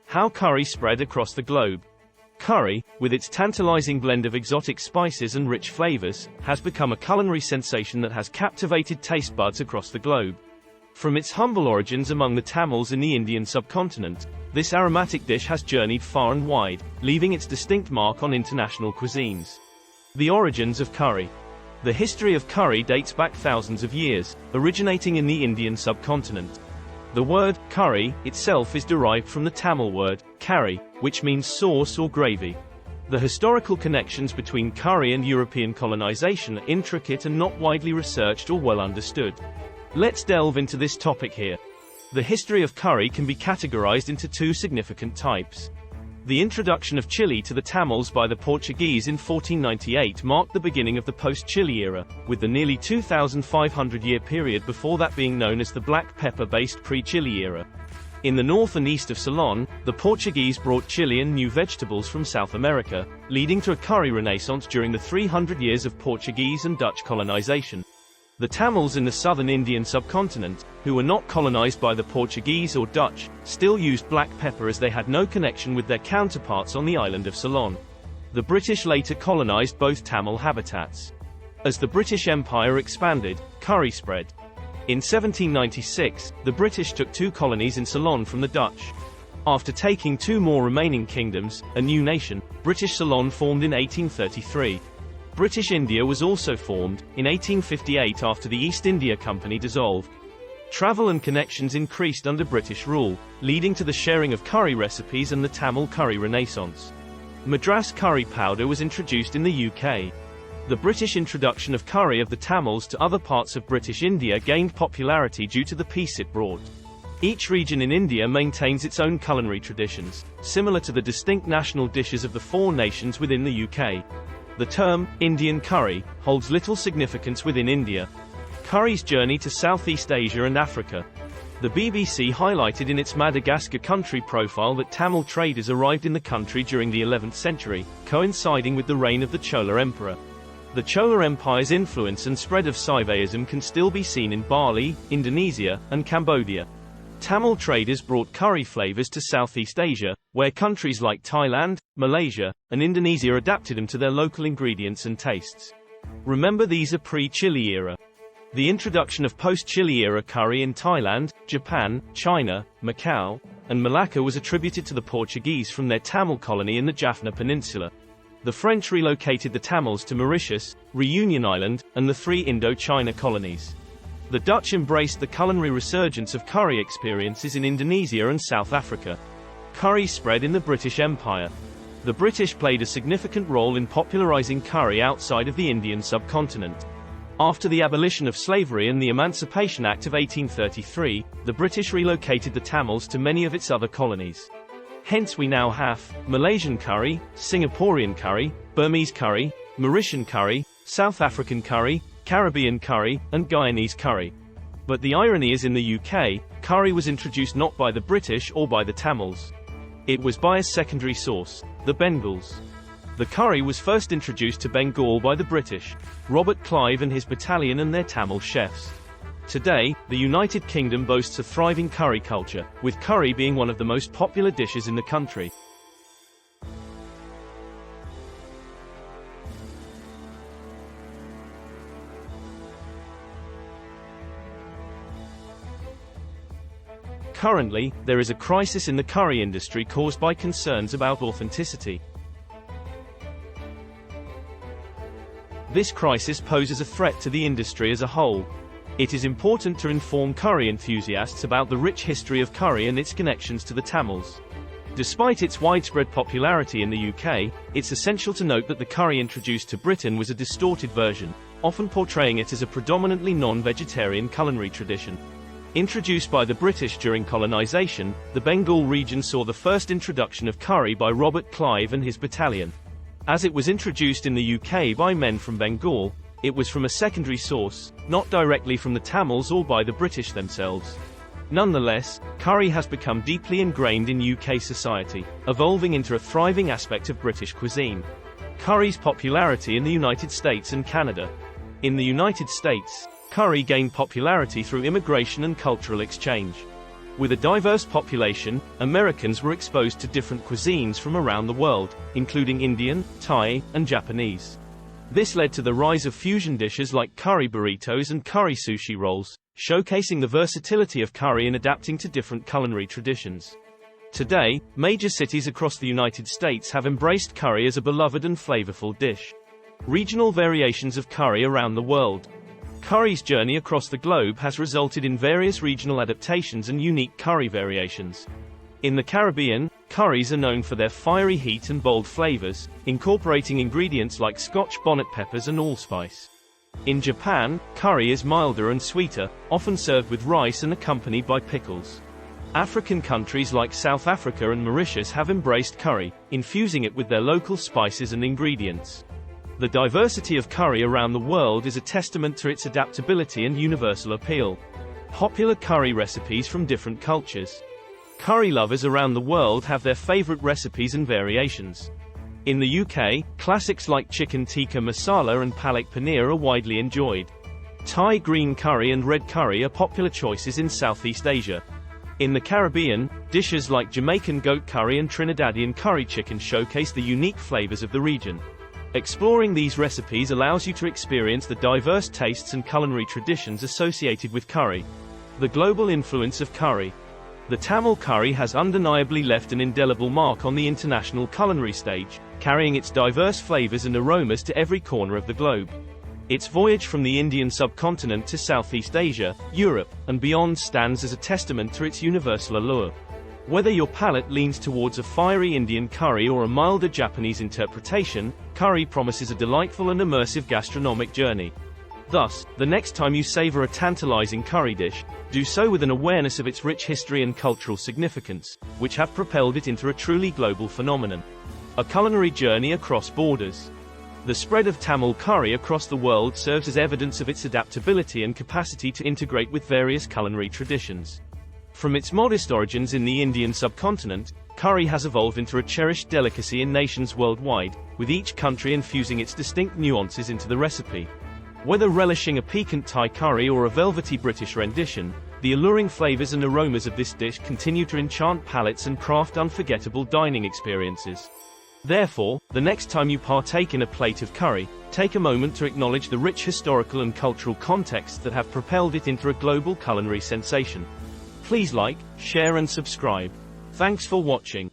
How curry spread across the globe. Curry, with its tantalizing blend of exotic spices and rich flavors, has become a culinary sensation that has captivated taste buds across the globe. From its humble origins among the Tamils in the Indian subcontinent, this aromatic dish has journeyed far and wide, leaving its distinct mark on international cuisines. The origins of curry. The history of curry dates back thousands of years, originating in the Indian subcontinent. The word curry itself is derived from the Tamil word curry, which means sauce or gravy. The historical connections between curry and European colonization are intricate and not widely researched or well understood. Let's delve into this topic here. The history of curry can be categorized into two significant types. The introduction of chili to the Tamils by the Portuguese in 1498 marked the beginning of the post-chili era, with the nearly 2,500-year period before that being known as the black pepper-based pre-chili era. In the north and east of Ceylon, the Portuguese brought chili and new vegetables from South America, leading to a curry renaissance during the 300 years of Portuguese and Dutch colonization. The Tamils in the southern Indian subcontinent, who were not colonized by the Portuguese or Dutch, still used black pepper as they had no connection with their counterparts on the island of Ceylon. The British later colonized both Tamil habitats. As the British Empire expanded, curry spread. In 1796, the British took 2 colonies in Ceylon from the Dutch. After taking 2 more remaining kingdoms, a new nation, British Ceylon formed in 1833. British India was also formed, in 1858 after the East India Company dissolved. Travel and connections increased under British rule, leading to the sharing of curry recipes and the Tamil curry renaissance. Madras curry powder was introduced in the UK. The British introduction of curry of the Tamils to other parts of British India gained popularity due to the peace it brought. Each region in India maintains its own culinary traditions, similar to the distinct national dishes of the 4 nations within the UK. The term, Indian curry, holds little significance within India. Curry's journey to Southeast Asia and Africa. The BBC highlighted in its Madagascar country profile that Tamil traders arrived in the country during the 11th century, coinciding with the reign of the Chola Emperor. The Chola Empire's influence and spread of Saivaism can still be seen in Bali, Indonesia, and Cambodia. Tamil traders brought curry flavors to Southeast Asia, where countries like Thailand, Malaysia, and Indonesia adapted them to their local ingredients and tastes. Remember, these are pre-chili era. The introduction of post-chili era curry in Thailand, Japan, China, Macau, and Malacca was attributed to the Portuguese from their Tamil colony in the Jaffna Peninsula. The French relocated the Tamils to Mauritius, Reunion Island, and the 3 Indo-China colonies. The Dutch embraced the culinary resurgence of curry experiences in Indonesia and South Africa. Curry spread in the British Empire. The British played a significant role in popularizing curry outside of the Indian subcontinent. After the abolition of slavery and the Emancipation Act of 1833, the British relocated the Tamils to many of its other colonies. Hence we now have Malaysian curry, Singaporean curry, Burmese curry, Mauritian curry, South African curry, Caribbean curry, and Guyanese curry. But the irony is, in the UK, curry was introduced not by the British or by the Tamils. It was by a secondary source, the Bengals. The curry was first introduced to Bengal by the British, Robert Clive and his battalion and their Tamil chefs. Today, the United Kingdom boasts a thriving curry culture, with curry being one of the most popular dishes in the country. Currently, there is a crisis in the curry industry caused by concerns about authenticity. This crisis poses a threat to the industry as a whole. It is important to inform curry enthusiasts about the rich history of curry and its connections to the Tamils. Despite its widespread popularity in the UK, it's essential to note that the curry introduced to Britain was a distorted version, often portraying it as a predominantly non-vegetarian culinary tradition. Introduced by the British during colonization, the Bengal region saw the first introduction of curry by Robert Clive and his battalion. As it was introduced in the UK by men from Bengal, it was from a secondary source, not directly from the Tamils or by the British themselves. Nonetheless, curry has become deeply ingrained in UK society, evolving into a thriving aspect of British cuisine. Curry's popularity in the United States and Canada. In the United States, curry gained popularity through immigration and cultural exchange. With a diverse population, Americans were exposed to different cuisines from around the world, including Indian, Thai, and Japanese. This led to the rise of fusion dishes like curry burritos and curry sushi rolls, showcasing the versatility of curry in adapting to different culinary traditions. Today, major cities across the United States have embraced curry as a beloved and flavorful dish. Regional variations of curry around the world. Curry's journey across the globe has resulted in various regional adaptations and unique curry variations. In the Caribbean, curries are known for their fiery heat and bold flavors, incorporating ingredients like Scotch bonnet peppers and allspice. In Japan, curry is milder and sweeter, often served with rice and accompanied by pickles. African countries like South Africa and Mauritius have embraced curry, infusing it with their local spices and ingredients. The diversity of curry around the world is a testament to its adaptability and universal appeal. Popular curry recipes from different cultures. Curry lovers around the world have their favorite recipes and variations. In the UK, classics like chicken tikka masala and palak paneer are widely enjoyed. Thai green curry and red curry are popular choices in Southeast Asia. In the Caribbean, dishes like Jamaican goat curry and Trinidadian curry chicken showcase the unique flavors of the region. Exploring these recipes allows you to experience the diverse tastes and culinary traditions associated with curry. The global influence of curry. The Tamil curry has undeniably left an indelible mark on the international culinary stage, carrying its diverse flavors and aromas to every corner of the globe. Its voyage from the Indian subcontinent to Southeast Asia, Europe, and beyond stands as a testament to its universal allure. Whether your palate leans towards a fiery Indian curry or a milder Japanese interpretation, curry promises a delightful and immersive gastronomic journey. Thus, the next time you savor a tantalizing curry dish, do so with an awareness of its rich history and cultural significance, which have propelled it into a truly global phenomenon. A culinary journey across borders. The spread of Tamil curry across the world serves as evidence of its adaptability and capacity to integrate with various culinary traditions. From its modest origins in the Indian subcontinent, curry has evolved into a cherished delicacy in nations worldwide, with each country infusing its distinct nuances into the recipe. Whether relishing a piquant Thai curry or a velvety British rendition, the alluring flavors and aromas of this dish continue to enchant palates and craft unforgettable dining experiences. Therefore, the next time you partake in a plate of curry, take a moment to acknowledge the rich historical and cultural contexts that have propelled it into a global culinary sensation. Please like, share and subscribe. Thanks for watching.